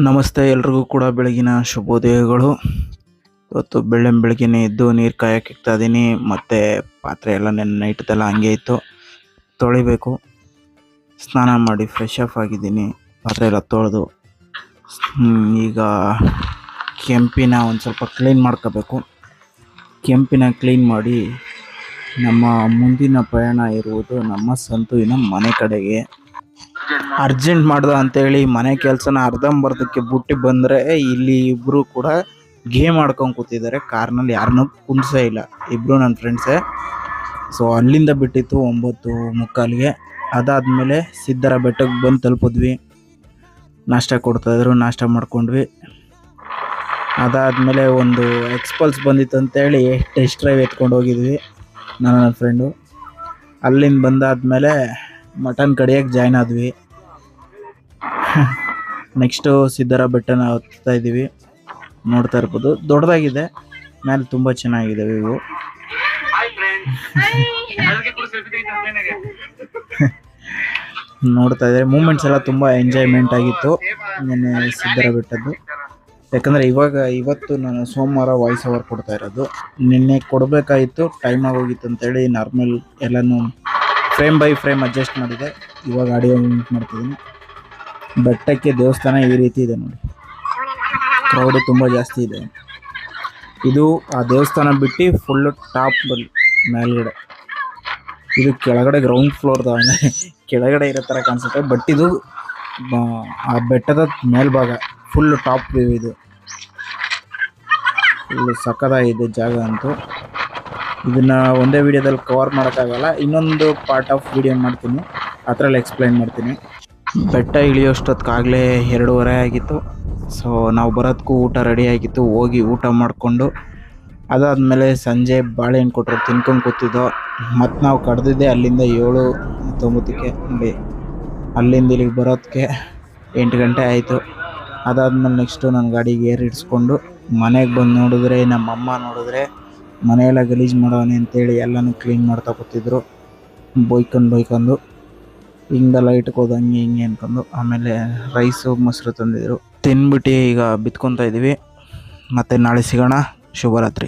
ನಮಸ್ತೆ ಎಲ್ರಿಗೂ ಕೂಡ ಬೆಳಗಿನ ಶುಭೋದಯಗಳು. ಇವತ್ತು ಬೆಳಗ್ಗೆನೇ ಎದ್ದು ನೀರು ಕಾಯಕ್ಕೆ ಇಕ್ತಾ ಇದ್ದೀನಿ. ಮತ್ತು ಪಾತ್ರೆ ಎಲ್ಲ ನೈಟ್ದೆಲ್ಲ ಹಂಗೆ ಇತ್ತು, ತೊಳಿಬೇಕು. ಸ್ನಾನ ಮಾಡಿ ಫ್ರೆಶ್ ಅಪ್ ಆಗಿದ್ದೀನಿ, ಪಾತ್ರೆ ಎಲ್ಲ ತೊಳೆದು. ಈಗ ಕೆಂಪಿನ ಒಂದು ಸ್ವಲ್ಪ ಕ್ಲೀನ್ ಮಾಡ್ಕೋಬೇಕು. ಕೆಂಪಿನ ಕ್ಲೀನ್ ಮಾಡಿ ನಮ್ಮ ಮುಂದಿನ ಪಯಣ ಇರುವುದು ನಮ್ಮ ಸಂತುವಿನ ಮನೆ ಕಡೆಗೆ. ಅರ್ಜೆಂಟ್ ಮಾಡ್ದ ಅಂತೇಳಿ ಮನೆ ಕೆಲಸನ ಅರ್ಧಂಬರ್ಧಕ್ಕೆ ಬಿಟ್ಟು ಬಂದರೆ ಇಲ್ಲಿ ಇಬ್ಬರು ಕೂಡ ಗೇಮ್ ಆಡ್ಕೊಂಡು ಕೂತಿದ್ದಾರೆ. ಕಾರ್ನಲ್ಲಿ ಯಾರನ್ನೂ ಕುಂದಿಸೇ ಇಲ್ಲ, ಇಬ್ಬರು ನನ್ನ ಫ್ರೆಂಡ್ಸೇ. ಸೊ ಅಲ್ಲಿಂದ ಬಿಟ್ಟಿತ್ತು 9:45ಗೆ. ಅದಾದಮೇಲೆ ಸಿದ್ದರ ಬೆಟ್ಟಕ್ಕೆ ಬಂದು ತಲುಪಿದ್ವಿ. ನಾಷ್ಟ ಕೊಡ್ತಾಯಿದ್ರು, ನಾಷ್ಟ ಮಾಡ್ಕೊಂಡ್ವಿ. ಅದಾದಮೇಲೆ ಒಂದು ಎಕ್ಸ್ಪಲ್ಸ್ ಬಂದಿತ್ತು ಅಂತೇಳಿ ಟೆಸ್ಟ್ ಡ್ರೈವ್ ಎತ್ಕೊಂಡು ಹೋಗಿದ್ವಿ ನಾನು ನನ್ನ ಫ್ರೆಂಡು. ಅಲ್ಲಿಂದ ಬಂದಾದಮೇಲೆ ಮಟನ್ ಕಡಿಯೋಕ್ಕೆ ಜಾಯ್ನ್ ಆದ್ವಿ. ನೆಕ್ಸ್ಟು ಸಿದ್ದರ ಬೆಟ್ಟನ ಹತ್ತಾ ಇದ್ದೀವಿ. ನೋಡ್ತಾ ಇರ್ಬೋದು, ದೊಡ್ಡದಾಗಿದೆ, ಮೇಲೆ ತುಂಬ ಚೆನ್ನಾಗಿದೆ ವ್ಯೂ. ನೋಡ್ತಾ ಇದ್ದಾರೆ. ಮೂಮೆಂಟ್ಸ್ ಎಲ್ಲ ತುಂಬ ಎಂಜಾಯ್ಮೆಂಟ್ ಆಗಿತ್ತು ನಿನ್ನೆ ಸಿದ್ದರ ಬೆಟ್ಟದ್ದು. ಯಾಕಂದರೆ ಇವತ್ತು ನಾನು ಸೋಮವಾರ ವಾಯ್ಸ್ ಓವರ್ ಕೊಡ್ತಾ ಇರೋದು. ನಿನ್ನೆ ಕೊಡಬೇಕಾಗಿತ್ತು, ಟೈಮ್ ಆಗೋಗಿತ್ತು ಅಂತೇಳಿ ನಾರ್ಮಲ್ ಎಲ್ಲನೂ ಫ್ರೇಮ್ ಬೈ ಫ್ರೇಮ್ ಅಡ್ಜಸ್ಟ್ ಮಾಡಿದೆ. ಇವಾಗ ಆಡಿಯೋ ಮಿಟ್ ಮಾಡ್ತಿದ್ದೀನಿ. ಬೆಟ್ಟಕ್ಕೆ ದೇವಸ್ಥಾನ ಈ ರೀತಿ ಇದೆ ನೋಡಿ, ಕ್ರೌಡು ತುಂಬ ಜಾಸ್ತಿ ಇದೆ. ಇದು ಆ ದೇವಸ್ಥಾನ ಬಿಟ್ಟು ಫುಲ್ಲು ಟಾಪ್ ಮೇಲ್ಗಡೆ. ಇದು ಕೆಳಗಡೆ ಗ್ರೌಂಡ್ ಫ್ಲೋರ್ದ ಕೆಳಗಡೆ ಇರೋ ಥರ ಕಾಣಿಸುತ್ತೆ, ಬಟ್ ಇದು ಆ ಬೆಟ್ಟದ ಮೇಲ್ಭಾಗ ಫುಲ್ಲು ಟಾಪ್ ವ್ಯೂ. ಇದು ಫುಲ್ಲು ಸಕ್ಕತ್ತಾಗಿದೆ ಜಾಗ ಅಂತೂ. ಇದನ್ನು ಒಂದೇ ವಿಡಿಯೋದಲ್ಲಿ ಕವರ್ ಮಾಡೋಕ್ಕಾಗಲ್ಲ, ಇನ್ನೊಂದು ಪಾರ್ಟ್ ಆಫ್ ವಿಡಿಯೋ ಮಾಡ್ತೀನಿ, ಅದರಲ್ಲಿ ಎಕ್ಸ್ಪ್ಲೈನ್ ಮಾಡ್ತೀನಿ. ಬೆಟ್ಟ ಇಳಿಯೋಷ್ಟೊತ್ತಿಗಾಗಲೇ 2:30 ಆಗಿತ್ತು. ಸೊ ನಾವು ಬರೋದಕ್ಕೂ ಊಟ ರೆಡಿ ಆಗಿತ್ತು. ಹೋಗಿ ಊಟ ಮಾಡಿಕೊಂಡು ಅದಾದಮೇಲೆ ಸಂಜೆ ಬಾಳೆಹಣ್ಣು ಕೊಟ್ಟರು, ತಿನ್ಕೊಂಡು ಕೂತಿದ್ದೋ. ಮತ್ತು ನಾವು ಕಡ್ದಿದ್ದೆ ಅಲ್ಲಿಂದ 7:09ಕ್ಕೆ. ನೋಡಿ, ಅಲ್ಲಿಂದ ಇಲ್ಲಿಗೆ ಬರೋದಕ್ಕೆ 8 ಗಂಟೆ ಆಯಿತು. ಅದಾದಮೇಲೆ ನೆಕ್ಸ್ಟು ನನ್ನ ಗಾಡಿಗೆ ಏರ್ ಇಡಿಸ್ಕೊಂಡು ಮನೆಗೆ ಬಂದು ನೋಡಿದ್ರೆ ನಮ್ಮಮ್ಮ ನೋಡಿದ್ರೆ ಮನೆಯೆಲ್ಲ ಗಲೀಜು ಮಾಡೋನೆ ಅಂತೇಳಿ ಎಲ್ಲನೂ ಕ್ಲೀನ್ ಮಾಡ್ತಾ ಕೂತಿದ್ರು. ಬೈಕೊಂಡು ಹಿಂಗೆಲ್ಲ ಇಟ್ಕೋದು ಹಂಗೆ ಹಿಂಗೆ ಅನ್ಕೊಂಡು. ಆಮೇಲೆ ರೈಸು ಮೊಸರು ತಂದಿದ್ರು, ತಿಂದ್ಬಿಟ್ಟು ಈಗ ಬಿತ್ಕೊತಾ ಇದ್ದೀವಿ. ಮತ್ತು ನಾಳೆ ಸಿಗೋಣ. ಶುಭರಾತ್ರಿ.